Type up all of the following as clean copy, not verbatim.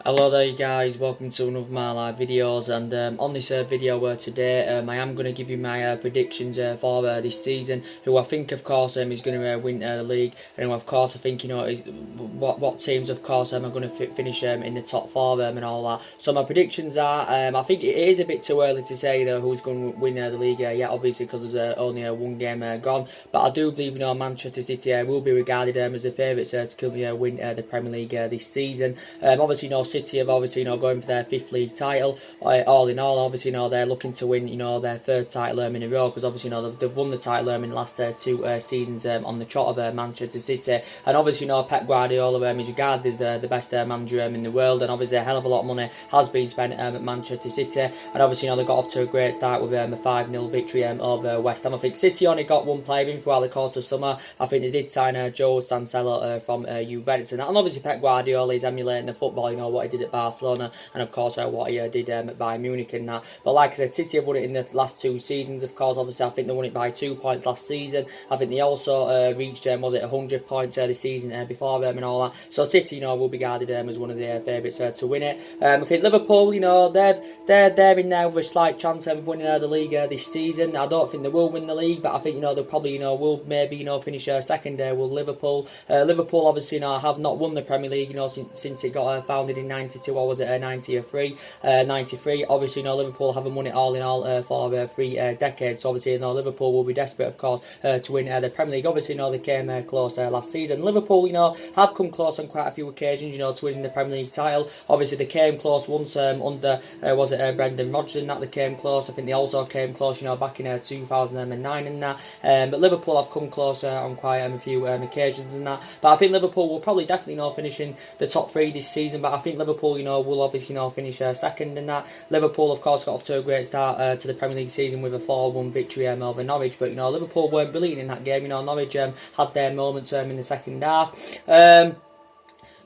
Hello there you guys, welcome to one of my live videos, and on this video today I am going to give you my predictions for this season, who I think of course is going to win the league, and who of course I think what teams of course are going to finish in the top four and all that. So my predictions are, I think it is a bit too early to say who's going to win the league yet, obviously because there's only one game gone, but I do believe Manchester City will be regarded as the favourites to win the Premier League this season. Obviously City have obviously going for their fifth league title. All in all, obviously they're looking to win their third title in a row, because obviously they've won the title in the last two seasons on the trot of Manchester City, and obviously Pep Guardiola is regarded as the best manager in the world, and obviously a hell of a lot of money has been spent at Manchester City, and obviously they got off to a great start with a 5-0 victory over West Ham. I think City only got one player in throughout the course of summer. I think they did sign Joe Cancelo from Juventus, and obviously Pep Guardiola is emulating the football, what he did at Barcelona, and of course what he did at Bayern Munich and that. But like I said, City have won it in the last two seasons. Of course, obviously I think they won it by 2 points last season. I think they also reached 100 points this season before them and all that. So City will be regarded as one of the favourites to win it. I think Liverpool, they're in there with a slight chance of winning the league this season. I don't think they will win the league, but I think they'll probably will maybe finish second with Liverpool. Liverpool obviously have not won the Premier League since it got founded in 92, or was it 93? 93. Obviously Liverpool haven't won it all in all for 3 decades. So obviously Liverpool will be desperate of course to win the Premier League. Obviously they came close last season. Liverpool have come close on quite a few occasions to winning the Premier League title. Obviously they came close once under was it Brendan Rodgers, and that they came close. I think they also came close back in 2009 and that, but Liverpool have come close on quite a few occasions and that. But I think Liverpool will probably definitely finish in the top 3 this season, but I think Liverpool will obviously finish second in that. Liverpool of course got off to a great start to the Premier League season with a 4-1 victory over Norwich, but Liverpool weren't brilliant in that game. Norwich had their moments in the second half.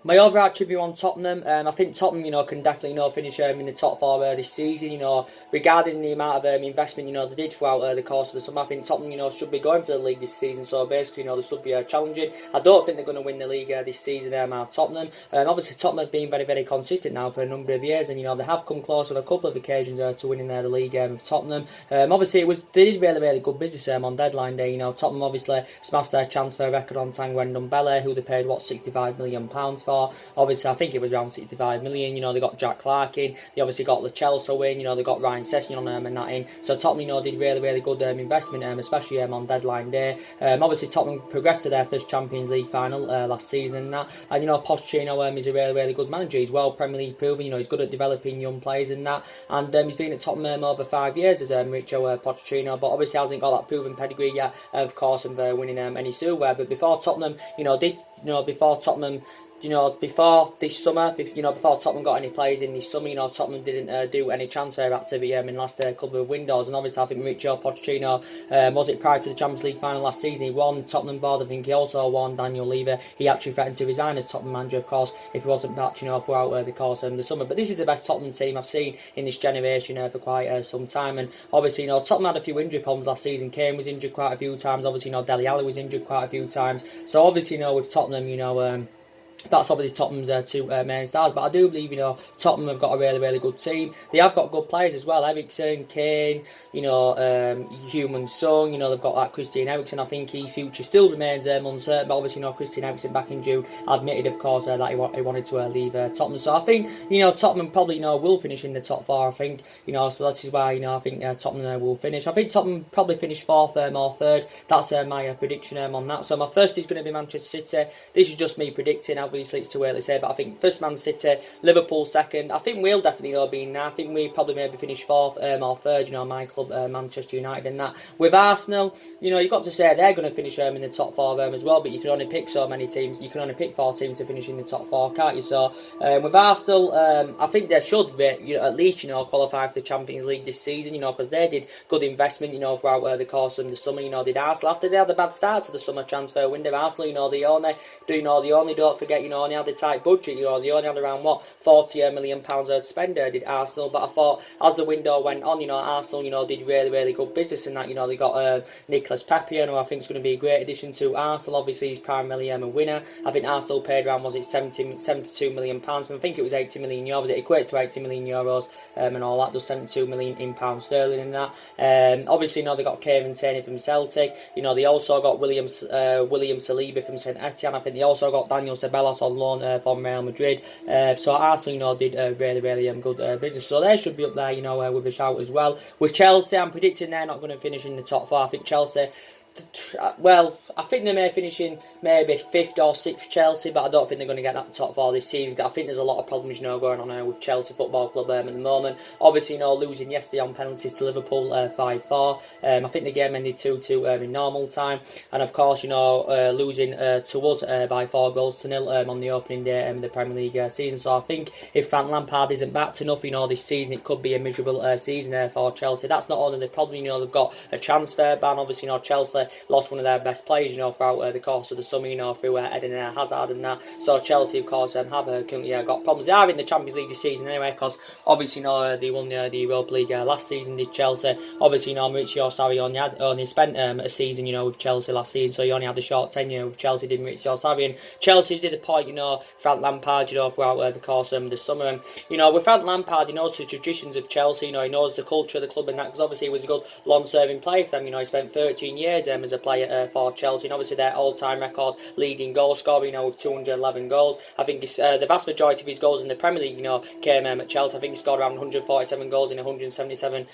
My overarching view on Tottenham, I think Tottenham, can definitely finish in the top 4 this season. Regarding the amount of investment they did throughout the course of the summer, I think Tottenham should be going for the league this season. So basically, they should be challenging. I don't think they're going to win the league this season. Tottenham, obviously Tottenham have been very, very consistent now for a number of years, and they have come close on a couple of occasions to winning the league with Tottenham. Obviously they did really, really good business on deadline day. Tottenham obviously smashed their transfer record on Tanguy Ndombele, who they paid £65 million for. Obviously I think it was around 65 million. They got Jack Clark in, they obviously got Lo Celso in, they got Ryan Sessegnon and that in. So Tottenham did really, really good investment, especially on deadline day. Obviously Tottenham progressed to their first Champions League final last season and that. And Pochettino is a really, really good manager. He's well Premier League proven. He's good at developing young players and that. And he's been at Tottenham over 5 years as Mauricio Pochettino, but obviously hasn't got that proven pedigree yet, of course, of winning any silverware. But before Tottenham, before this summer, before Tottenham got any players in this summer, Tottenham didn't do any transfer activity in the last couple of windows. And obviously I think Mauricio Pochettino, was it prior to the Champions League final last season, he won the Tottenham board. I think he also won Daniel Levy. He actually threatened to resign as Tottenham manager, of course, if he wasn't back throughout the course of the summer. But this is the best Tottenham team I've seen in this generation for quite some time. And obviously Tottenham had a few injury problems last season. Kane was injured quite a few times. Obviously Dele Alli was injured quite a few times. So obviously with Tottenham, that's obviously Tottenham's 2 main stars, but I do believe Tottenham have got a really, really good team. They have got good players as well. Eriksen, Kane, Heung-min Son. They've got like Christian Eriksen. I think his future still remains uncertain, but obviously Christian Eriksen back in June admitted, of course, that he wanted to leave Tottenham. So I think Tottenham probably will finish in the top 4. I think so this is why I think Tottenham will finish. I think Tottenham probably finish 4th or 3rd. That's my prediction on that. So my first is going to be Manchester City. This is just me predicting. Obviously it's too early to say, but I think first Man City, Liverpool second. I think we'll definitely be in there. I think we probably maybe finish 4th or 3rd, my club, Manchester United and that. With Arsenal, you've got to say they're going to finish in the top 4 as well, but you can only pick so many teams. You can only pick 4 teams to finish in the top 4, can't you? So with Arsenal, I think they should be, at least qualify for the Champions League this season, because they did good investment, throughout the course of the summer. Did Arsenal, after they had a bad start to the summer transfer window, Arsenal, they only don't forget forget, you know, only had a tight budget. You know, they only had around what, £40 million to spend, did Arsenal. But I thought as the window went on, you know, Arsenal, you know, did really good business in that. You know, they got Nicolas Pepe, who I think is going to be a great addition to Arsenal. Obviously, he's primarily a winner. I think Arsenal paid around, was it £72 million? I think it was €80 million. It equates to €80 million, and all that, does £72 million in pounds sterling in that. Obviously, you know, they got Kieran Tierney from Celtic. You know, they also got William Saliba from St Etienne. I think they also got Daniel Ceballos on loan from Real Madrid. So Arsenal, you know, did really good business. So they should be up there, you know, with a shout as well. With Chelsea, I'm predicting they're not going to finish in the top four. I think Chelsea, well, I think they may finish in maybe 5th or 6th Chelsea, but I don't think they're going to get that top four this season. I think there's a lot of problems, you know, going on with Chelsea Football Club at the moment. Obviously, you know, losing yesterday on penalties to Liverpool 5-4. I think the game ended 2-2 in normal time, and of course, you know, losing to us by 4 goals to 0 on the opening day of the Premier League season. So I think if Frank Lampard isn't back to enough, you know, this season, it could be a miserable season for Chelsea. That's not only the problem, you know, they've got a transfer ban. Obviously, you know, Chelsea lost one of their best players, you know, throughout the course of the summer, you know, through Eden Hazard and that. So Chelsea, of course, have got problems. They are in the Champions League this season anyway, because obviously, you know, they won the Europa League last season, did Chelsea. Obviously, you know, Maurizio Sarri only spent a season, you know, with Chelsea last season, so he only had a short tenure with Chelsea, did Maurizio Sarri. And Chelsea did appoint, you know, Frank Lampard, you know, throughout the course of the summer. And, you know, with Frank Lampard, he knows the traditions of Chelsea, you know, he knows the culture of the club and that, because obviously he was a good long-serving player for them. You know, he spent 13 years as a player for Chelsea, and obviously their all-time record leading goal scorer, you know, with 211 goals. I think the vast majority of his goals in the Premier League, you know, came at Chelsea. I think he scored around 147 goals in 177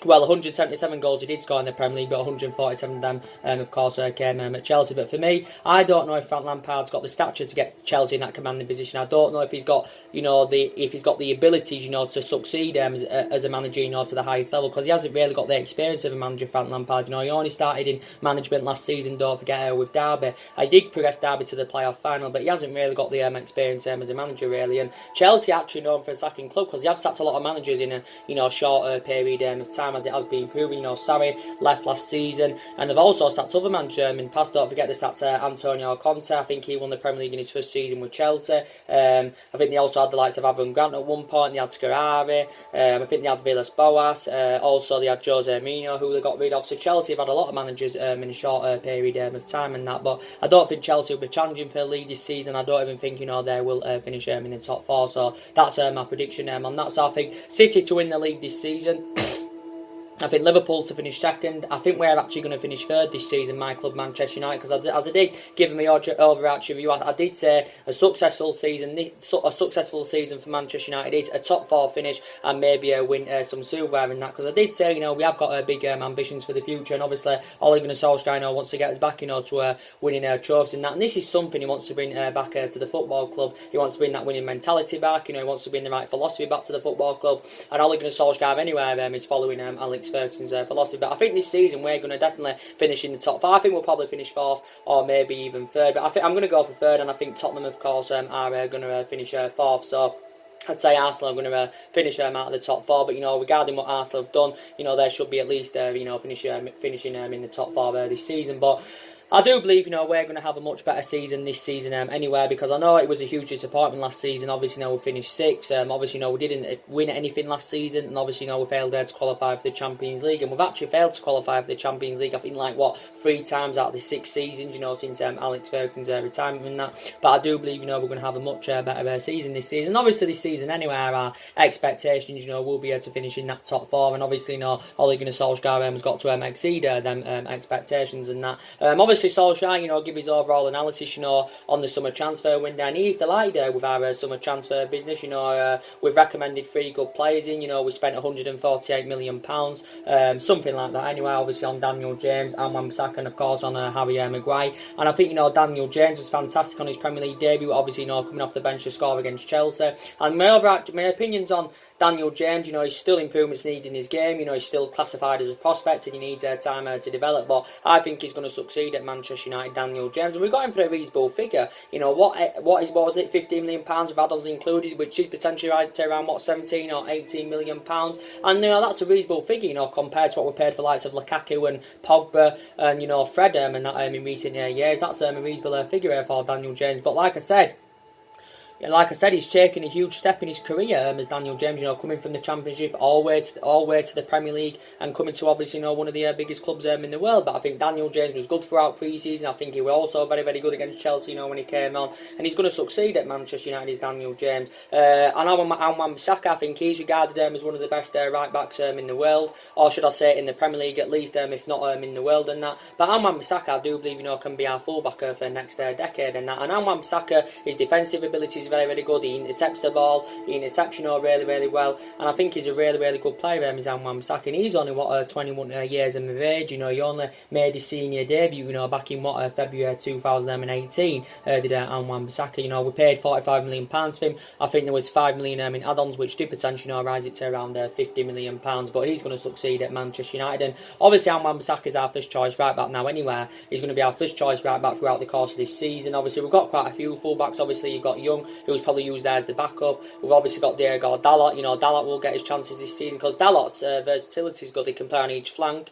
177 goals he did score in the Premier League, but 147 of them, of course, came at Chelsea. But for me, I don't know if Frank Lampard's got the stature to get Chelsea in that commanding position. I don't know if he's got, you know, the abilities, you know, to succeed as a manager, you know, to the highest level, because he hasn't really got the experience of a manager, Frank Lampard. You know, he only started in management last season. Don't forget, with Derby, I did progress Derby to the playoff final, but he hasn't really got the experience as a manager, really. And Chelsea actually known for a sacking club, because they have sacked a lot of managers in a, you know, short period of time, as it has been proven. You know, Sarri left last season, and they've also sacked other managers in the past. Don't forget they sacked Antonio Conte. I think he won the Premier League in his first season with Chelsea. I think they also had the likes of Avram Grant at one point. They had Scarari. I think they had Villas Boas. Also they had Jose Mourinho, who they got rid of. So Chelsea have had a lot of managers in a short period of time and that. But I don't think Chelsea will be challenging for the league this season. I don't even think, you know, they will finish in the top four. So that's my prediction on that. So I think City to win the league this season. I think Liverpool to finish second. I think we're actually going to finish third this season, my club Manchester United, because as I did give me overarching review, I did say a successful season for Manchester United is a top four finish and maybe win some silverware in that, because I did say, you know, we have got big ambitions for the future, and obviously Ole Gunnar Solskjaer, you know, wants to get us back, you know, to winning trophies in that, and this is something he wants to bring back to the football club. He wants to bring that winning mentality back, you know, he wants to bring the right philosophy back to the football club, and Ole Gunnar Solskjaer anywhere is following Alex Ferguson's philosophy. But I think this season we're going to definitely finish in the top five. I think we'll probably finish fourth or maybe even third, but I think I'm going to go for third, and I think Tottenham, of course, are going to finish fourth. So I'd say Arsenal are going to finish out of the top four, but, you know, regarding what Arsenal have done, you know, they should be at least you know, finishing in the top four this season. But I do believe, you know, we're going to have a much better season this season anyway, because I know it was a huge disappointment last season. Obviously, you know, we finished sixth. Obviously, you know, we didn't win anything last season, and obviously, you know, we failed there to qualify for the Champions League, and we've actually failed to qualify for the Champions League, I think, like, what, 3 times out of the 6 seasons, you know, since Alex Ferguson's retirement and that. But I do believe, you know, we're going to have a much better season this season. And obviously, this season anyway, our expectations, you know, will be able to finish in that top four, and obviously, you know, Ole Gunnar Solskjaer has got to exceed them expectations and that. Obviously, Solskjaer, you know, give his overall analysis, you know, on the summer transfer window, and he's delighted with our summer transfer business. You know, we've recommended 3 good players in. You know, we spent £148 million, something like that anyway, obviously on Daniel James and Wan-Bissaka, and of course on Harry Maguire. And I think, you know, Daniel James was fantastic on his Premier League debut, obviously, you know, coming off the bench to score against Chelsea. And my opinions on Daniel James, you know, he's still improvements needed in his game. You know, he's still classified as a prospect, and he needs time to develop. But I think he's going to succeed at Manchester United, Daniel James, and we got him for a reasonable figure. You know, what was it, £15 million with add-ons included, which is potentially rising to around, what, 17 or 18 million pounds, and you know, that's a reasonable figure, you know, compared to what we paid for the likes of Lukaku and Pogba and, you know, Fred and that in recent years. That's a reasonable figure for Daniel James. But like I said, he's taken a huge step in his career as Daniel James, you know, coming from the Championship all the way to the Premier League and coming to, obviously, you know, one of the biggest clubs in the world. But I think Daniel James was good throughout pre-season. I think he was also very, very good against Chelsea, you know, when he came on. And he's going to succeed at Manchester United, is Daniel James. And Wan-Bissaka, I think he's regarded as one of the best right-backs in the world. Or should I say in the Premier League at least, if not in the world and that. But Wan-Bissaka, I do believe, you know, can be our fullback for the next decade and that. And Wan-Bissaka, his defensive abilities very, very good. He intercepts the ball, he intercepts, you know, really, really well, and I think he's a really, really good player, Wan-Bissaka. And he's only 21 years of age. You know, he only made his senior debut, you know, back in February 2018. Did Wan-Bissaka. You know, we paid £45 million for him. I think there was £5 million in add-ons, which did potentially, you know, rise it to around £50 million. But he's going to succeed at Manchester United. And obviously, Wan-Bissaka is our first choice right back now. Anyway, he's going to be our first choice right back throughout the course of this season. Obviously, we've got quite a few fullbacks. Obviously, you've got Young, who's probably used there as the backup. We've obviously got Diego Dalot. You know, Dalot will get his chances this season because Dalot's versatility is good. He can play on each flank.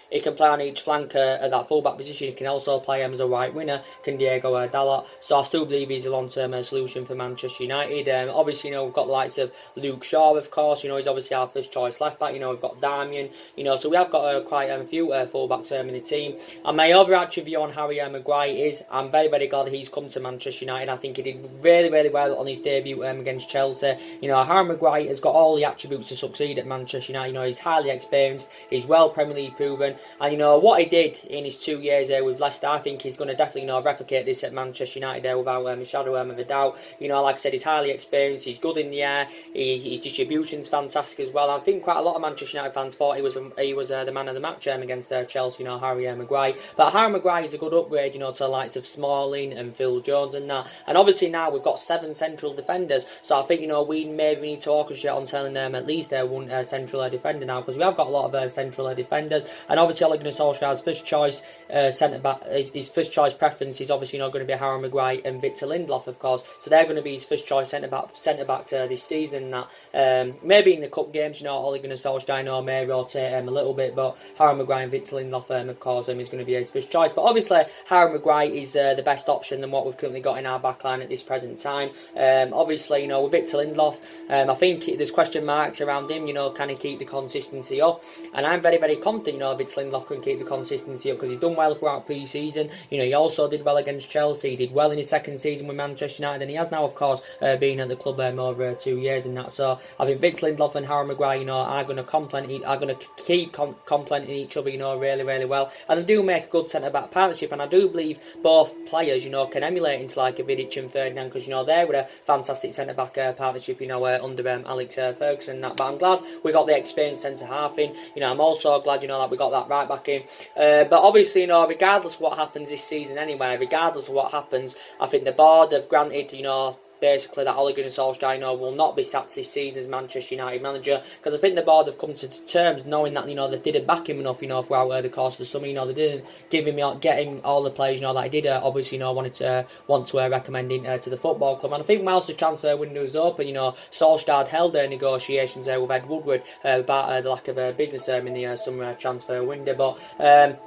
He can play on each flank at that full-back position. He can also play as a right winger, can Diego Dalot. So I still believe he's a long-term solution for Manchester United. Obviously, you know, we've got the likes of Luke Shaw, of course. You know, he's obviously our first choice left-back. You know, we've got Darmian. You know, so we have got quite a few full-backs in the team. And my overarching view on Harry Maguire is I'm very, very glad he's come to Manchester United. I think he did really, really well on his debut against Chelsea. You know, Harry Maguire has got all the attributes to succeed at Manchester United. You know, he's highly experienced. He's well Premier League proven. And, you know, what he did in his 2 years with Leicester, I think he's going to definitely, you know, replicate this at Manchester United without a shadow of a doubt. You know, like I said, he's highly experienced, he's good in the air, his distribution's fantastic as well. I think quite a lot of Manchester United fans thought he was the man of the match against Chelsea, you know, Harry Maguire. But Harry Maguire is a good upgrade, you know, to the likes of Smalling and Phil Jones and that. And obviously now we've got 7 central defenders, so I think, you know, we maybe need to orchestrate on telling them at least one central defender now, because we have got a lot of central defenders. And obviously Ole Gunnar Solskjaer's first choice centre back, his first choice preference is obviously not going to be Harry Maguire and Victor Lindelof, of course. So they're going to be his first choice centre backs this season. That maybe in the cup games, you know, Ole Gunnar Solskjaer, you know, may rotate a little bit, but Harry Maguire and Victor Lindelof, of course, is going to be his first choice. But obviously, Harry Maguire is the best option than what we've currently got in our backline at this present time. Obviously, you know, with Victor Lindelof, I think there's question marks around him. You know, can he keep the consistency up? And I'm very, very confident, you know, Victor Lindelof can keep the consistency up because he's done well throughout pre-season. You know, he also did well against Chelsea. He did well in his second season with Manchester United, and he has now, of course, been at the club over 2 years and that. So I think Victor Lindelof and Harry Maguire, you know, are going to keep complementing each other, you know, really, really well. And they do make a good centre-back partnership, and I do believe both players, you know, can emulate into like a Vidic and Ferdinand, because, you know, they were a fantastic centre-back partnership, you know, under Alex Ferguson and that. But I'm glad we got the experienced centre-half in. You know, I'm also glad, you know, that we got that right back in. But obviously, you know, regardless of what happens this season anyway, regardless of what happens, I think the board have granted, you know, basically that Ole Gunnar Solskjaer, you know, will not be sacked this season as Manchester United manager, because I think the board have come to terms knowing that, you know, they didn't back him enough, you know, throughout the course of the summer. You know, they didn't get him all the players, you know, that he did obviously, you know, want to recommend him to the football club. And I think whilst the transfer window was open, you know, Solskjaer held their negotiations with Ed Woodward about the lack of business in the summer transfer window. But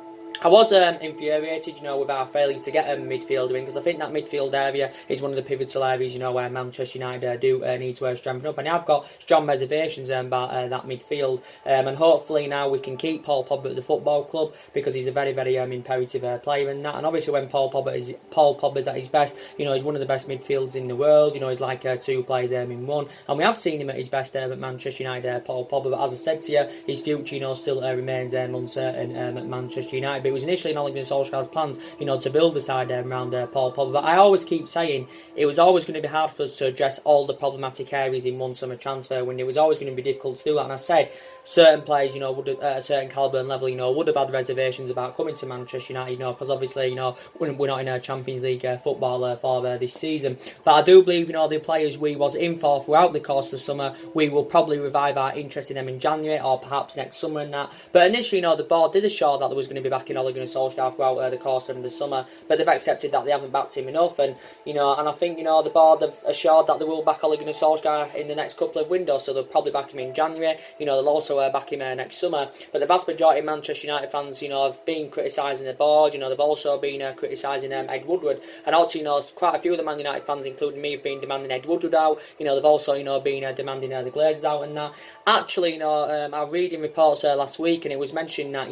I was infuriated, you know, with our failure to get a midfielder in, because I think that midfield area is one of the pivotal areas, you know, where Manchester United do need to strengthen up. And I've got strong reservations about that midfield. And hopefully now we can keep Paul Pogba at the football club, because he's a very, very imperative player in that. And obviously when Paul Pogba's at his best, you know, he's one of the best midfields in the world. You know, he's like 2 players in one. And we have seen him at his best at Manchester United, Paul Pogba. But as I said to you, his future, you know, still remains uncertain at Manchester United. But it was initially in Ole Gunnar Solskjaer's plans, you know, to build the side around Paul Pogba. But I always keep saying it was always going to be hard for us to address all the problematic areas in one summer transfer window. It was always going to be difficult to do that. And I said certain players, you know, would at a certain calibre and level, you know, would have had reservations about coming to Manchester United, you know, because obviously, you know, we're not in a Champions League football for this season. But I do believe, you know, the players we was in for throughout the course of the summer, we will probably revive our interest in them in January or perhaps next summer and that. But initially, you know, the board did assure that they was going to be back backing Ole Gunnar Solskjaer throughout the course of the summer, but they've accepted that they haven't backed him enough, and I think the board have assured that they will back Ole Gunnar Solskjaer in the next couple of windows, so they'll probably back him in January. They'll also back him next summer. But the vast majority of Manchester United fans, have been criticising the board. They've also been criticising Ed Woodward, and also quite a few of the Man United fans, including me, have been demanding Ed Woodward out. They've also been demanding the Glazers out and that. Actually, I was reading reports last week, and it was mentioned that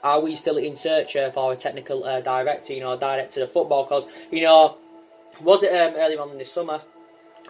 are we still in search for a technical director, director of football? Because was it earlier on in the summer?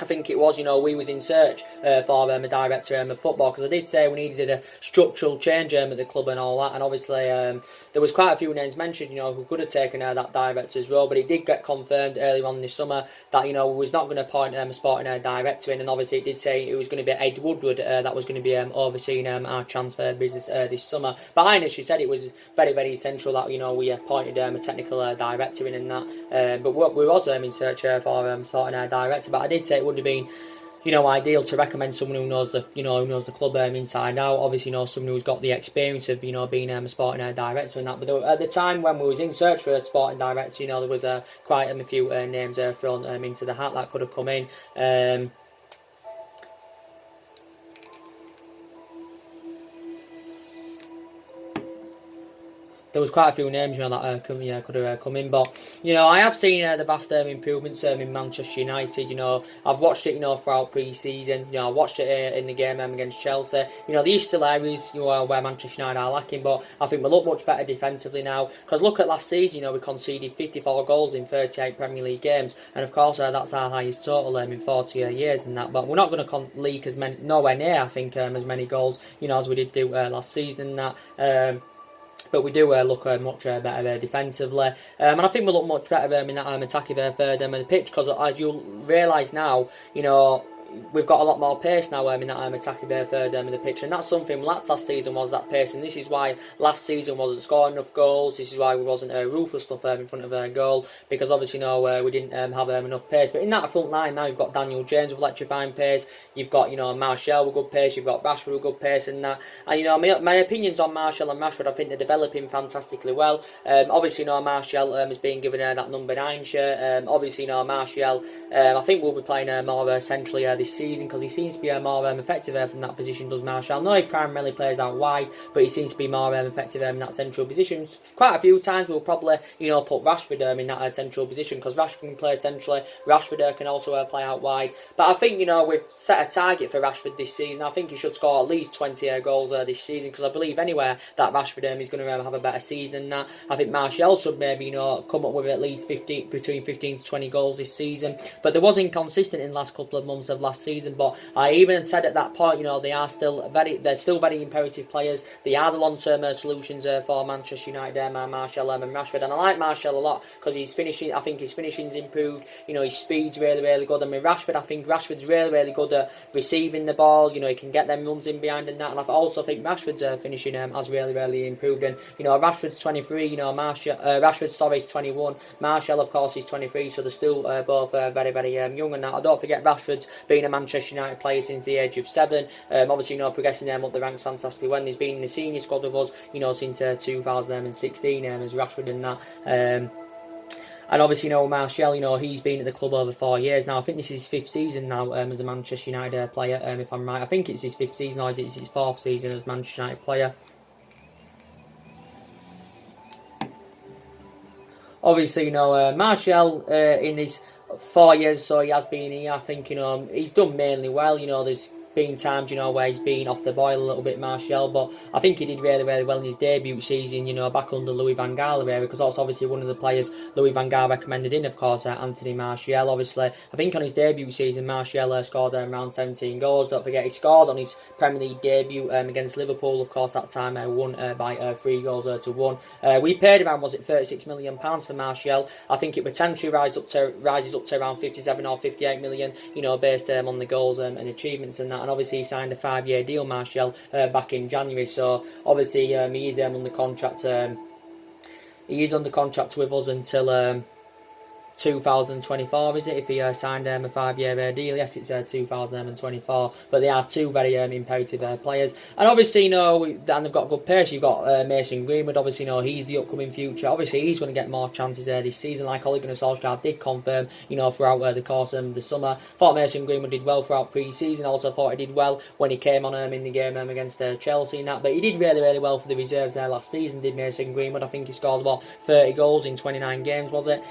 I think it was, we was in search for a director of football, because I did say we needed a structural change at the club and all that, and obviously there was quite a few names mentioned, who could have taken that director's role, but it did get confirmed earlier on this summer that, we was not going to appoint a sporting director in, and obviously it did say it was going to be Ed Woodward that was going to be overseeing our transfer business this summer. But I initially said it was very, very essential that, we appointed a technical director in and that, but we was in search for a sporting director, but I did say it would have been ideal to recommend someone who knows the who knows the club inside out. Obviously, someone who's got the experience of being a sporting director and that. But at the time when we was in search for a sporting director, there was quite a few names thrown into the hat that could have come in. There was quite a few names, that could have come in. But, I have seen the vast improvements in Manchester United. I've watched it, throughout pre-season. I watched it in the game against Chelsea. These still areas, where Manchester United are lacking. But I think we look much better defensively now. Because look at last season, we conceded 54 goals in 38 Premier League games. And of course, that's our highest total in 40 years and that. But we're not going to leak as many, nowhere near, I think, as many goals, as we did do last season and that. But we do look much better defensively, and I think we look much better in that attacking third end of the pitch, because as you'll realise now, we've got a lot more pace now in that attacking third end of the pitch, and that's something last season was that pace, and this is why last season wasn't scoring enough goals. This is why we wasn't ruthless enough in front of a goal, because obviously we didn't have enough pace. But in that front line now, you've got Daniel James with electrifying pace, you've got Martial with good pace, you've got Rashford with good pace and that. And my opinions on Martial and Rashford, I think they're developing fantastically well. Obviously Martial is being given that number 9 shirt. Obviously Martial, I think we'll be playing more centrally this season, because he seems to be more effective from that position, does Martial. No, he primarily plays out wide, but he seems to be more effective in that central position. Quite a few times we'll probably put Rashford in that central position, because Rashford can play centrally, Rashford can also play out wide. But I think we've set a target for Rashford this season. I think he should score at least 20 goals this season, because I believe anywhere that Rashford is going to have a better season than that. I think Martial should maybe come up with at least between 15 to 20 goals this season, but there was inconsistent in the last couple of months of last season. But I even said at that point, they're still very imperative players. They are the long-term solutions for Manchester United, Martial and Rashford. And I like Martial a lot, because his finishing, I think his finishing's improved. His speed's really, really good. I mean, Rashford, I think Rashford's really, really good at receiving the ball. He can get them runs in behind and that. And I also think Rashford's finishing has really, really improved. And Rashford's 23. Rashford's 21. Martial, of course, is 23. So they're still both very, very young and that. I don't forget Rashford's been a Manchester United player since the age of 7. Obviously, progressing them up the ranks fantastically when he's been in the senior squad with us, since 2016 as Rashford and that. And obviously, Martial, he's been at the club over 4 years now. I think this is his 5th season now as a Manchester United player, if I'm right. I think it's his 5th season, or is it his 4th season as Manchester United player. Obviously, Martial in his 4 years, so he has been here. I think he's done mainly well. There's been times where he's been off the boil a little bit, Martial, but I think he did really, really well in his debut season, back under Louis van Gaal era, because that's obviously one of the players Louis van Gaal recommended in, of course, Anthony Martial. Obviously, I think on his debut season, Martial scored around 17 goals. Don't forget, he scored on his Premier League debut against Liverpool, of course, that time won by 3 goals to 1. We paid around, was it £36 million for Martial? I think it potentially rises up to around 57 or 58 million, based on the goals and achievements and that. And obviously he signed a 5-year deal, Martial, back in January. So obviously he is under contract. He is under contract with us until 2024, is it? If he signed a 5-year deal, yes, it's 2024. But they are two very imperative players, and obviously, and they've got good pace. You've got Mason Greenwood. Obviously, he's the upcoming future. Obviously, he's going to get more chances this season, like Ole Gunnar Solskjaer did confirm, throughout the course of the summer. Thought Mason Greenwood did well throughout pre-season. Also thought he did well when he came on in the game against Chelsea and that. But he did really, really well for the reserves there last season, did Mason Greenwood. I think he scored about 30 goals in 29 games, was it?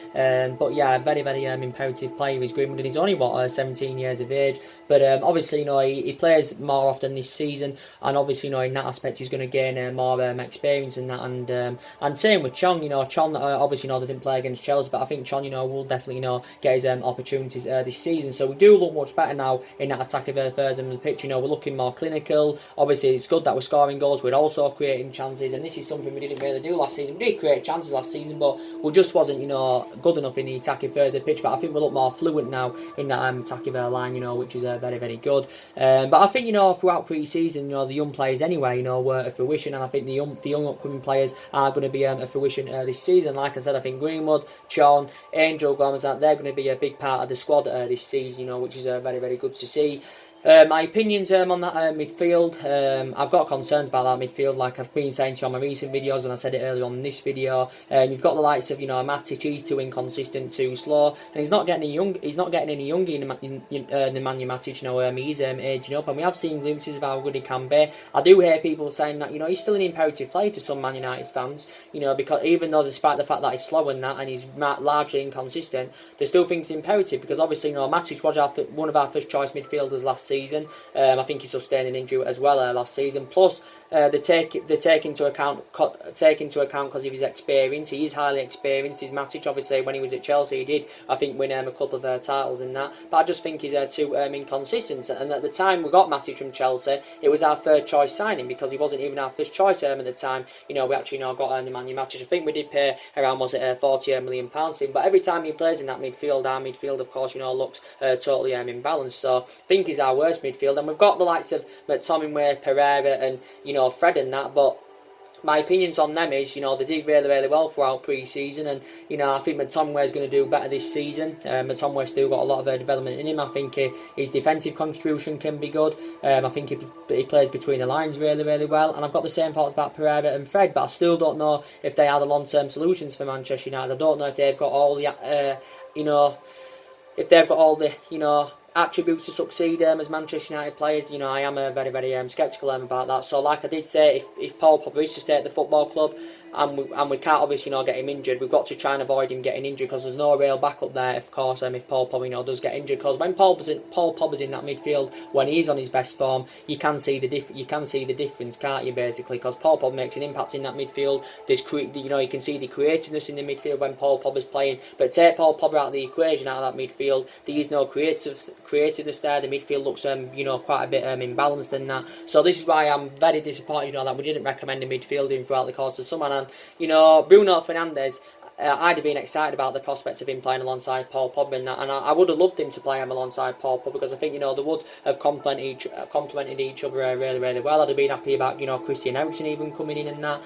But yeah, very, very imperative player is Greenwood, and he's only 17 years of age. But obviously, he plays more often this season, and obviously, in that aspect, he's going to gain more experience in that. And same with Chong. Chong obviously, they didn't play against Chelsea, but I think Chong, will definitely, get his opportunities this season. So we do look much better now in that attack of further in the pitch. We're looking more clinical. Obviously, it's good that we're scoring goals. We're also creating chances, and this is something we didn't really do last season. We did create chances last season, but we just wasn't, good enough in the attacking further pitch. But I think we look more fluent now in that attacking line, which is very, very good. But I think, throughout pre-season, the young players anyway, were a fruition, and I think the young upcoming players are going to be a fruition this season. Like I said, I think Greenwood, Chon, Angel Gomez, they're going to be a big part of the squad this season, which is very, very good to see. My opinions on that midfield, I've got concerns about that midfield, like I've been saying to you on my recent videos, and I said it earlier on in this video. You've got the likes of Matic. He's too inconsistent, too slow, and he's not getting any younger in Nemanja Matic. He's aging up, and we have seen glimpses of how good he can be. I do hear people saying that he's still an imperative player to some Man United fans, because even though despite the fact that he's slow and that, and he's largely inconsistent, they still think it's imperative, because obviously Matic was one of our first choice midfielders last season. I think he sustained an injury as well last season. Plus, they take into account because of his experience. He is highly experienced. His Matic, obviously, when he was at Chelsea, he did, I think, win a couple of titles in that. But I just think he's too inconsistent. And at the time we got Matic from Chelsea, it was our third choice signing, because he wasn't even our first choice at the time. We actually got Nemanja Matic. I think we did pay around, was it £40 million for him. But every time he plays in that midfield, our midfield, of course, looks totally imbalanced. So I think he's our worst midfield. And we've got the likes of McTominay, Pereira, and Fred and that, but my opinions on them is, they did really, really well throughout pre-season, and I think McTominay is going to do better this season. McTominay's still got a lot of development in him. I think his defensive contribution can be good. I think he plays between the lines really, really well, and I've got the same thoughts about Pereira and Fred, but I still don't know if they are the long-term solutions for Manchester United. I don't know if they've got all the, attributes to succeed as Manchester United players. I am very, very sceptical about that. So like I did say, if Paul Pogba is to stay at the football club, and we can't obviously get him injured, we've got to try and avoid him getting injured, because there's no real backup there, of course, if Paul Pogba does get injured. Because when Paul Pogba's in that midfield, when he's on his best form, you can see the difference, can't you, basically? Because Paul Pogba makes an impact in that midfield. There's you can see the creativeness in the midfield when Paul Pogba's playing. But take Paul Pogba out of the equation, out of that midfield, there is no creativeness there. The midfield looks quite a bit imbalanced in that. So this is why I'm very disappointed that we didn't recommend a midfielding throughout the course of summer. And Bruno Fernandes, I'd have been excited about the prospect of him playing alongside Paul Pogba in that, and I would have loved him to play him alongside Paul Pogba, because I think they would have complemented each other really, really well. I'd have been happy about Christian Eriksen even coming in and that.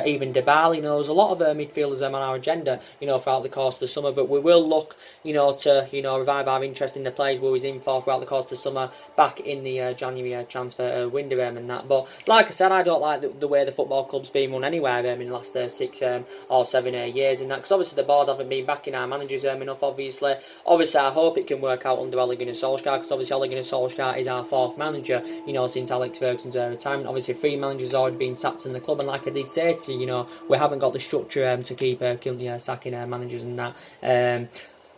Even Dybala, there's a lot of midfielders on our agenda, throughout the course of the summer. But we will look, to revive our interest in the players we was in for throughout the course of the summer, back in the January transfer window and that. But like I said, I don't like the way the football club's been run anywhere in the last 6 or 7 years and that. Because obviously the board haven't been backing our managers enough. Obviously, I hope it can work out under Ole Gunnar Solskjaer, because obviously Ole Gunnar Solskjaer is our 4th manager, since Alex Ferguson's retirement. Obviously 3 managers already been sacked in the club, and like I did say to you, we haven't got the structure to keep sacking managers and that.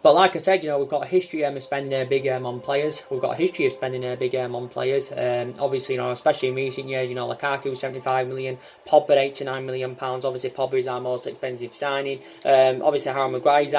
But like I said, we've got a history of spending big on players. We've got a history of spending big on players. Obviously, especially in recent years, Lukaku 75 million, Pogba 8 to 9 million pounds. Obviously, Pogba is our most expensive signing. Obviously, Harry Maguire is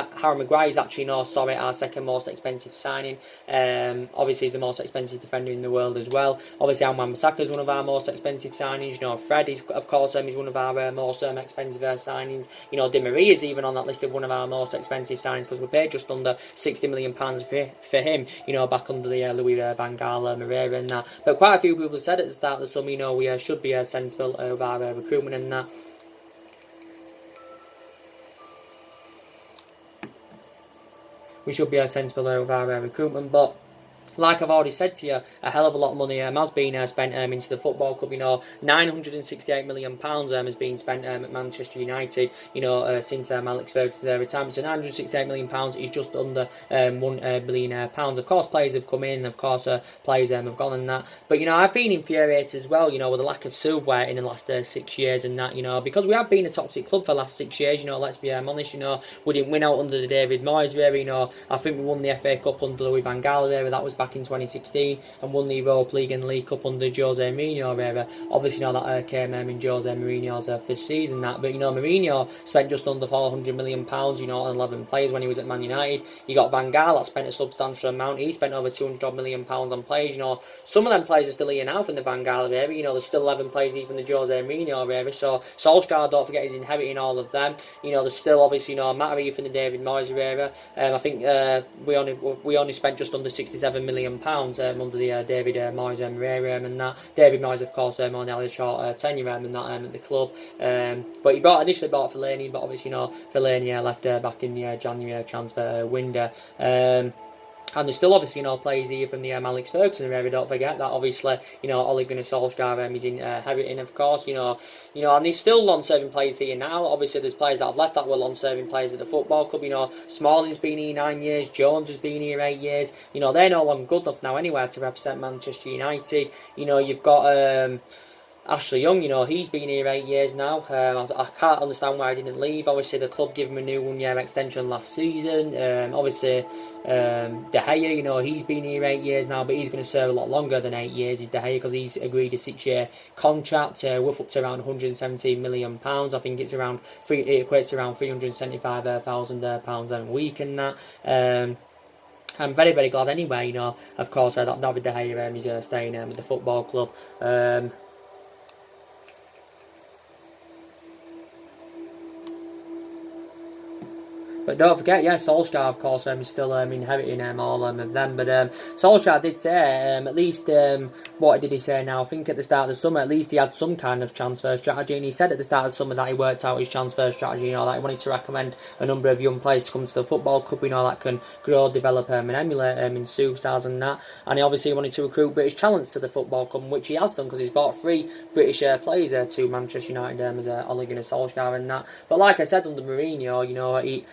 actually our 2nd most expensive signing. Obviously, he's the most expensive defender in the world as well. Obviously, Wan-Bissaka is one of our most expensive signings. Fred is, of course, is one of our most expensive signings. Di Maria is even on that list of one of our most expensive signings, because we paid just under £60 million for him, back under the Louis van Gaal, Moreira and that. But quite a few people said at the start of the summer, we should be sensible of our recruitment and that. we should be sensible with our recruitment. But like I've already said to you, a hell of a lot of money has been spent into the football club. You know, £968 million has been spent at Manchester United. You know, since Alex Ferguson's retirement. So £968 million is just under £1 billion. Of course, players have come in. Of course, players have gone and that. But you know, I've been infuriated as well. You know, with the lack of silverware in the last 6 years and that. You know, because we have been a top 6 club for the last 6 years. You know, let's be honest. You know, we didn't win out under the David Moyes era. You know, I think we won the FA Cup under Louis van Gaal era. That was back in 2016, and won the Europa League and League Cup under Jose Mourinho era. Obviously, you know that came in Jose Mourinho's first season. That, but you know, Mourinho spent just under £400 million, you know, on 11 players when he was at Man United. You got Van Gaal that spent a substantial amount. He spent over £200 million on players. You know, some of them players are still here now from the Van Gaal era. You know, there's still 11 players even the Jose Mourinho era. So Solskjaer, don't forget, is inheriting all of them. You know, there's still obviously, you know, Matt from the David Moyes era. I think we only spent just under £67 million under the David Moyes era, and that David Moyes, of course, only had a short tenure and that at the club. But he initially bought Fellaini, but obviously, you know, Fellaini left back in the January transfer window. And there's still obviously, you know, players here from the Alex Ferguson era. Don't forget that obviously, you know, Ole Gunnar Solskjaer is inheriting, of course, you know, and there's still long-serving players here now. Obviously, there's players that have left that were long-serving players at the football club. You know, Smalling's been here 9 years, Jones has been here 8 years. You know, they're no longer good enough now anywhere to represent Manchester United. You know, you've got Ashley Young, you know, he's been here 8 years now. I can't understand why he didn't leave. Obviously, the club gave him a new 1 year extension last season. Obviously, De Gea, you know, he's been here 8 years now, but he's going to serve a lot longer than 8 years. He's De Gea because he's agreed a 6 year contract worth up to around £117 million. I think it equates to around £375,000 a week and that. I'm very, very glad anyway, you know, of course, that David De Gea is staying with the football club. But don't forget, yeah, Solskjaer, of course, is still inheriting all of them. But Solskjaer did say, at least, what did he say now? I think at the start of the summer, at least he had some kind of transfer strategy. And he said at the start of the summer that he worked out his transfer strategy, you know, that he wanted to recommend a number of young players to come to the football club, you know, that can grow, develop, and emulate in superstars and that. And he obviously wanted to recruit British talents to the football club, which he has done because he's bought 3 British players to Manchester United as Ole Gunnar Solskjaer and that. But like I said, under Mourinho, you know, he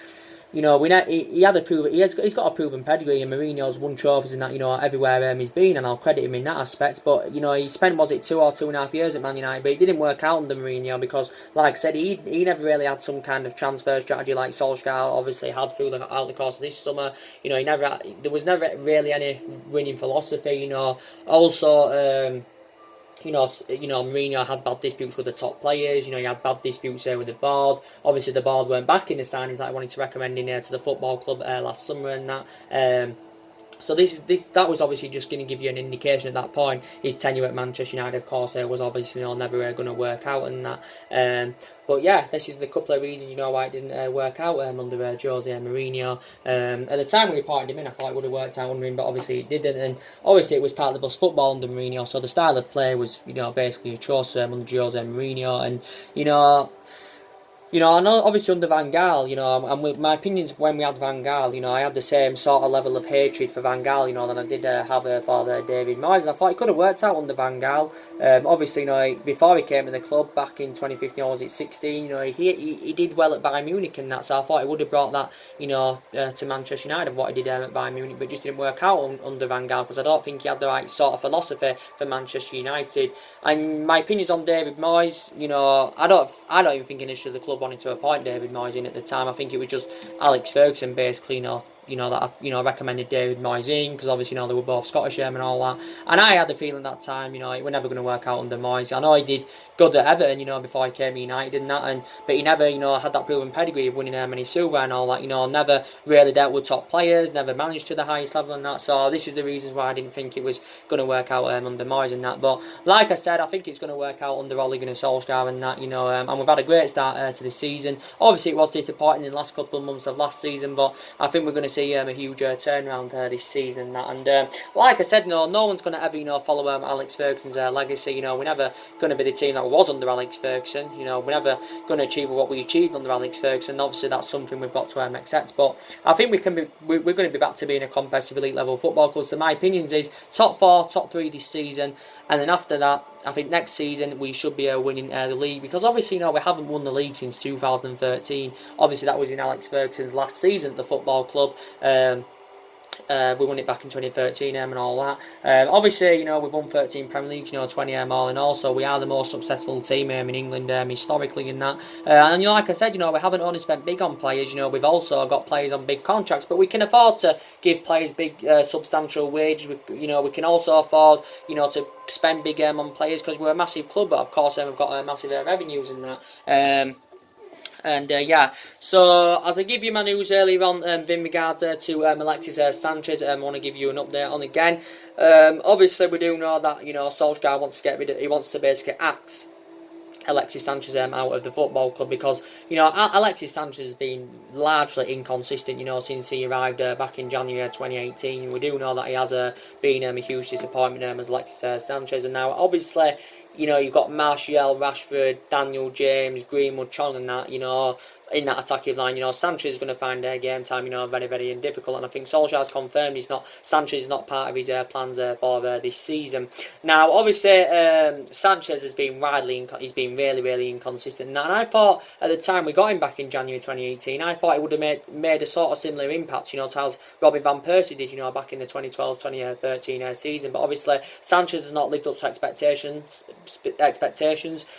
had he's got a proven pedigree, and Mourinho's won trophies and that, you know, everywhere he's been, and I'll credit him in that aspect. But you know, he spent 2 or 2.5 years at Man United, but it didn't work out under Mourinho because, like I said, he never really had some kind of transfer strategy like Solskjaer obviously had throughout the course of this summer. You know, there was never really any winning philosophy. You know, also. You know, Mourinho had bad disputes with the top players. You know, he had bad disputes with the board. Obviously, the board weren't backing the signings that he wanted to recommend in to the football club last summer and that. So that was obviously just going to give you an indication at that point. His tenure at Manchester United, of course, was obviously, you know, never going to work out and that. But yeah, this is the couple of reasons, you know, why it didn't work out under Jose Mourinho. At the time we reported him in, I thought it would have worked out under him, but obviously it didn't. And obviously it was part of the bus football under Mourinho, so the style of play was, you know, basically atrocious under Jose Mourinho. And I know obviously under Van Gaal, you know, and with my opinions when we had Van Gaal, you know, I had the same sort of level of hatred for Van Gaal, you know, that I did have for David Moyes, and I thought it could have worked out under Van Gaal. Obviously, you know, before he came to the club back in 2015, or was it 16, you know, he did well at Bayern Munich and that, so I thought it would have brought that, you know, to Manchester United, what he did at Bayern Munich, but it just didn't work out under Van Gaal, because I don't think he had the right sort of philosophy for Manchester United. And my opinions on David Moyes, you know, I don't even think initially the club wanted to appoint David Moyes in at the time. I think it was just Alex Ferguson basically, that recommended David Moyes in, because obviously, you know, they were both Scottish and all that. And I had the feeling that time, you know, it was never going to work out under Moyes. I know he did good at Everton, you know, before he came to United and that, but he never, you know, had that proven pedigree of winning many silver and all that, you know, never really dealt with top players, never managed to the highest level and that. So this is the reasons why I didn't think it was going to work out under Moyes and that. But like I said, I think it's going to work out under Ole Gunnar Solskjaer and that, you know, and we've had a great start to this season. Obviously, it was disappointing in the last couple of months of last season, but I think we're going to see see a huge turnaround this season. And like I said, no one's going to ever follow Alex Ferguson's legacy. We're never going to be the team that was under Alex Ferguson. We're never going to achieve what we achieved under Alex Ferguson. Obviously, that's something we've got to accept. But I think we're going to be back to being a competitive elite level football club. So my opinions is top 4, top 3 this season, and then after that, I think next season we should be winning the league, because obviously we haven't won the league since 2013. Obviously that was in Alex Ferguson's last season at the football club. We won it back in 2013 and all that. Obviously, we've won 13 Premier Leagues, 20 all in all, so we are the most successful team in England historically in that. And like I said, we haven't only spent big on players, we've also got players on big contracts, but we can afford to give players big substantial wages. We can also afford, to spend big on players, because we're a massive club, but of course we've got massive revenues in that. Yeah, so as I give you my news earlier on in regard to Alexis Sanchez, I want to give you an update on again. Obviously, we do know that Solskjaer wants to get rid of, he wants to basically axe Alexis Sanchez out of the football club, because Alexis Sanchez has been largely inconsistent since he arrived back in January 2018. We do know that he has been a huge disappointment as Alexis Sanchez, and now obviously you've got Martial, Rashford, Daniel James, Greenwood, Chong and that, in that attacking line. Sanchez is going to find game time, very, very difficult. And I think Solskjaer's confirmed Sanchez is not part of his plans for this season. Now, obviously, Sanchez has been he's been really, really inconsistent. And I thought at the time we got him back in January 2018, I thought it would have made a sort of similar impact, to as Robin van Persie did, back in the 2012-2013 season. But obviously, Sanchez has not lived up to expectations,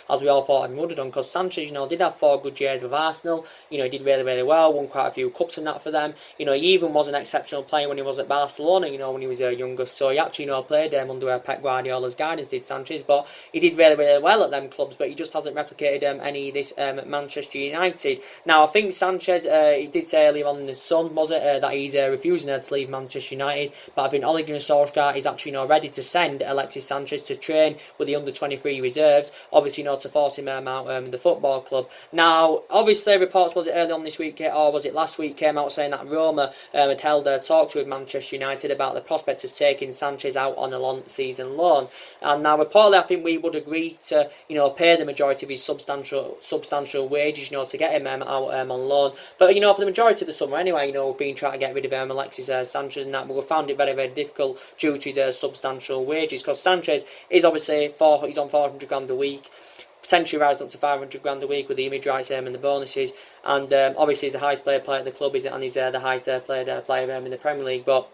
as we all thought he would have done, because Sanchez, did have 4 good years with Arsenal. He did really, really well, won quite a few cups and that for them. He even was an exceptional player when he was at Barcelona, when he was younger. So he actually, played under Pep Guardiola's guidance, did Sanchez. But he did really, really well at them clubs, but he just hasn't replicated any of this at Manchester United. Now, I think Sanchez, he did say earlier on in the Sun, was it, that he's refusing to leave Manchester United. But I think Ole Gunnar Solskjaer is actually ready to send Alexis Sanchez to train with the under-23 reserves, obviously, to force him out in the football club. Now, obviously, reports, was it early on this week, or was it last week, came out saying that Roma had held talks with Manchester United about the prospect of taking Sanchez out on a long-season loan. And now, reportedly, I think we would agree to, pay the majority of his substantial wages, to get him out on loan. But, for the majority of the summer anyway, we've been trying to get rid of Alexis Sanchez and that, but we found it very, very difficult due to his substantial wages, because Sanchez is obviously he's on 400 grand a week, potentially rising up to 500 grand a week with the image rights and the bonuses, and obviously he's the highest player at the club, and he's the highest player in the Premier League, but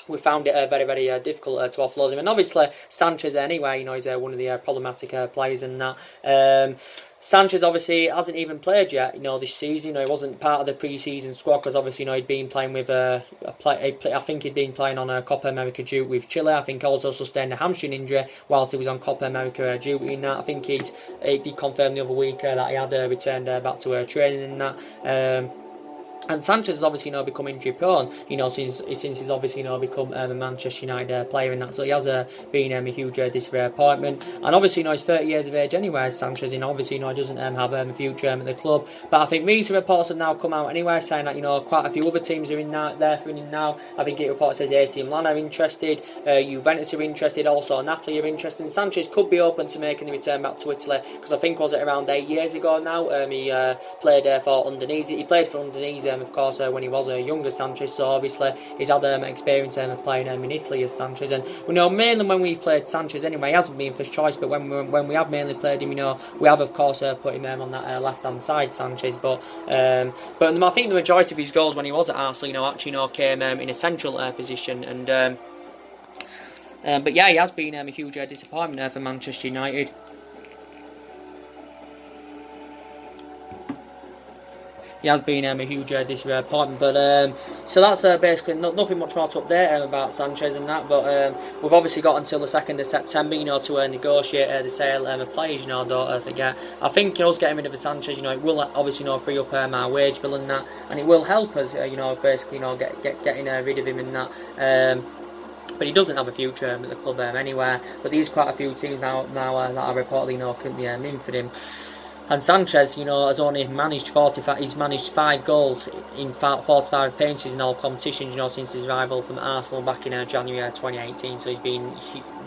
we found it very, very difficult to offload him. And obviously Sanchez anyway, he's one of the problematic players in that. Sanchez obviously hasn't even played yet, this season. He wasn't part of the pre-season squad, because obviously, he'd been playing with I think he'd been playing on a Copa America duty with Chile. I think also sustained a hamstring injury whilst he was on Copa America duty in that. I think he confirmed the other week that he had returned back to training in that. And Sanchez has obviously become injury prone, since he's obviously become a Manchester United player in that. So he has been a huge disappointment. And obviously, he's 30 years of age anyway, Sanchez. Obviously, he doesn't have a future at the club. But I think recent reports have now come out anyway, saying that quite a few other teams are in there for him now. I think it report says AC Milan are interested, Juventus are interested, also Napoli are interested. And Sanchez could be open to making the return back to Italy, because I think was it around 8 years ago now. He played for Udinese. He played for Udinese. Of course, when he was a younger Sanchez, so obviously he's had experience of playing in Italy as Sanchez. And we know mainly when we've played Sanchez anyway, he hasn't been first choice, but when we have mainly played him, we have of course put him on that left-hand side, Sanchez. But I think the majority of his goals when he was at Arsenal, actually came in a central position. And but yeah, he has been a huge disappointment for Manchester United. He has been a huge disappointment, but so that's basically nothing much more to update about Sanchez and that. But we've obviously got until the 2nd of September, to negotiate the sale of players. Don't forget. I think us getting rid of Sanchez, it will obviously free up our wage bill and that, and it will help us, basically, getting rid of him in that. But he doesn't have a future at the club anywhere. But there's quite a few teams now that are reportedly in for him. And Sanchez, has only managed 45. He's managed 5 goals in 45 appearances in all competitions, since his arrival from Arsenal back in January 2018. So he's been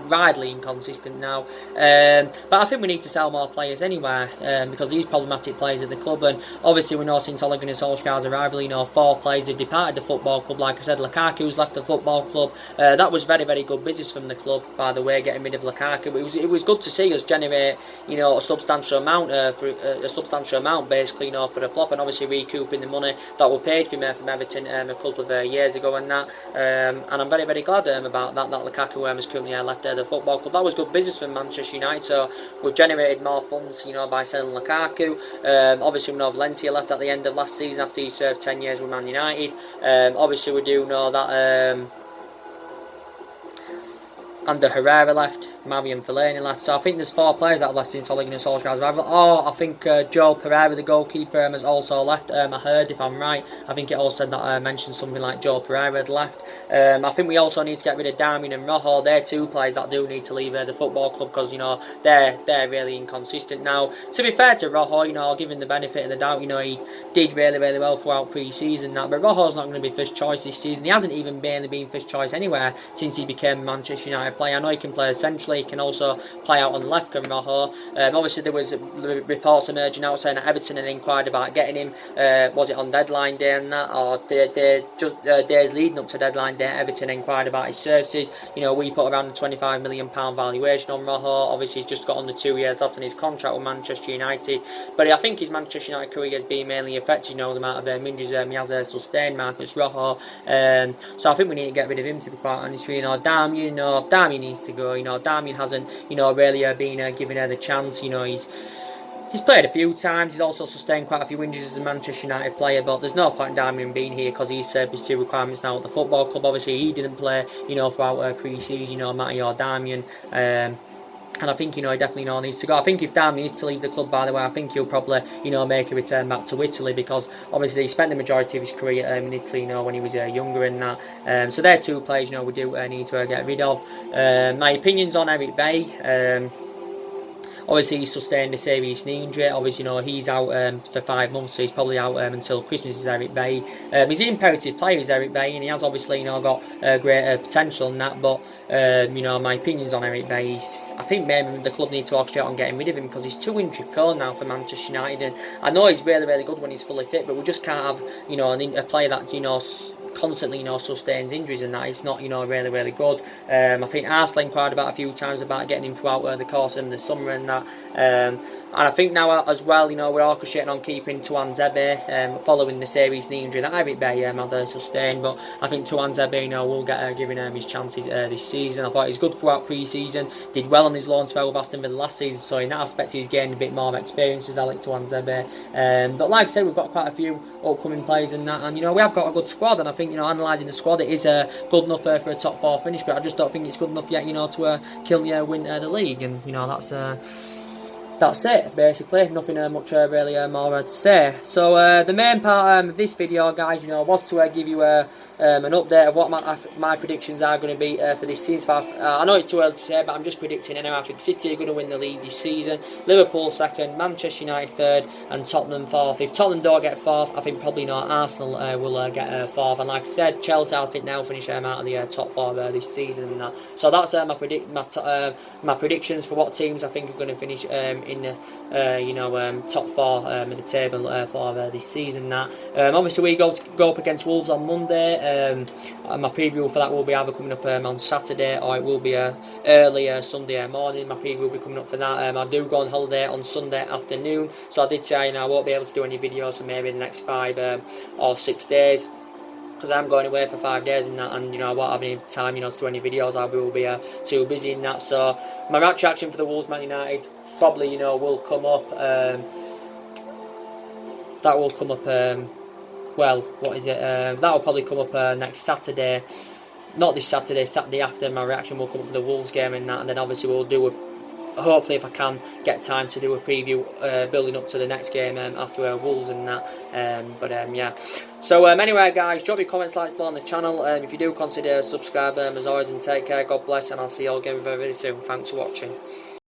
widely inconsistent now. But I think we need to sell more players anyway, because these problematic players at the club. And obviously we know since Ole Gunnar Solskjaer's arrival, 4 players have departed the football club. Like I said, Lukaku's left the football club. That was very, very good business from the club, by the way, getting rid of Lukaku. But it was good to see us generate, a substantial amount basically, for the flop, and obviously recouping the money that were paid for him from Everton a couple of years ago and that. And I'm very, very glad about that Lukaku has currently left the football club. That was good business for Manchester United. So we've generated more funds, by selling Lukaku. Obviously we know Valencia left at the end of last season after he served 10 years with Man United. Obviously we do know that Ander Herrera left, Marian Fellaini left. So I think there's 4 players that have left since Ole Gunnar Solskjaer's arrival. I think Joel Pereira, the goalkeeper, has also left. I heard, if I'm right, I think it all said that I mentioned something like Joel Pereira had left. I think we also need to get rid of Darmian and Rojo. They're 2 players that do need to leave the football club, because they're really inconsistent. Now, to be fair to Rojo, I'll give him the benefit of the doubt. He did really, really well throughout pre-season. But Rojo's not going to be first choice this season. He hasn't even barely been first choice anywhere since he became a Manchester United player. I know he can play centrally. He can also play out on the left, can Rojo. Obviously there was reports emerging out saying that Everton had inquired about getting him. Was it on deadline day and that, or days leading up to deadline day? Everton inquired about his services. We put around a £25 million valuation on Rojo. Obviously he's just got under 2 years left on his contract with Manchester United, but I think his Manchester United career has been mainly affected, the amount of injuries he has sustained, Marcus Rojo. So I think we need to get rid of him, to be quite honest. Darmian needs to go. Darmian hasn't really been given the chance. He's played a few times. He's also sustained quite a few injuries as a Manchester United player, but there's no point in Darmian being here because he's served his 2 requirements now at the football club. Obviously he didn't play throughout pre-season, Matty or Darmian. And I think, he definitely needs to go. I think if Darmian needs to leave the club, by the way, I think he'll probably, make a return back to Italy, because obviously he spent the majority of his career in Italy, when he was younger and that. So they're 2 players, we do need to get rid of. My opinions on Eric Bailly. Obviously, he's sustained a serious knee injury. Obviously, he's out for 5 months, so he's probably out until Christmas. Is Eric Bailly. He's an imperative player, is Eric Bailly, and he has obviously, got great potential in that. But my opinions on Eric Bailly, I think maybe the club need to concentrate on getting rid of him, because he's too injury prone now for Manchester United. And I know he's really, really good when he's fully fit, but we just can't have a player that constantly sustains injuries, and that it's not really, really good. I think Arsenal inquired about a few times about getting him throughout the course in the summer and that. And I think now as well, we're orchestrating on keeping Tuan Zebe following the serious knee injury that Eric Bailly had sustained. But I think Tuan Zebe will get given his chances this season. I thought he's good throughout pre-season, did well on his loan spell with Aston Villa last season, so in that aspect he's gained a bit more experience as Alex Tuan Zebe. But like I said, we've got quite a few upcoming players in that, and we have got a good squad, and I think analysing the squad, it is good enough for a top 4 finish, but I just don't think it's good enough yet to kill win the league. And that's it, basically. Nothing much really more to say. So the main part of this video, guys, was to give you an update of what my predictions are going to be for this season. I know it's too early to say, but I'm just predicting anyway. I think City are going to win the league this season, Liverpool 2nd, Manchester United 3rd, and Tottenham 4th. If Tottenham don't get 4th, I think probably not. Arsenal will get 4th, and like I said, Chelsea I think now finish out of the top 4 this season and that. So that's my predictions for what teams I think are going to finish in the top 4 of the table for this season. That obviously we go up against Wolves on Monday. My preview for that will be either coming up on Saturday, or it will be early Sunday morning. My preview will be coming up for that. I do go on holiday on Sunday afternoon, so I did say I won't be able to do any videos for maybe the next 5 or 6 days, because I'm going away for 5 days and that, and I won't have any time to do any videos. I will be too busy in that. So my match reaction for the Wolves Man United probably will come up. That will come up. Well, what is it? That will probably come up next Saturday. Not this Saturday. Saturday after. My reaction will come up for the Wolves game and that, and then obviously we'll do hopefully, if I can get time, to do a preview building up to the next game after Wolves and that. Yeah. So anyway, guys, drop your comments, likes below on the channel. If you do, consider subscribing as always, and take care. God bless, and I'll see you all again very, very soon. Thanks for watching.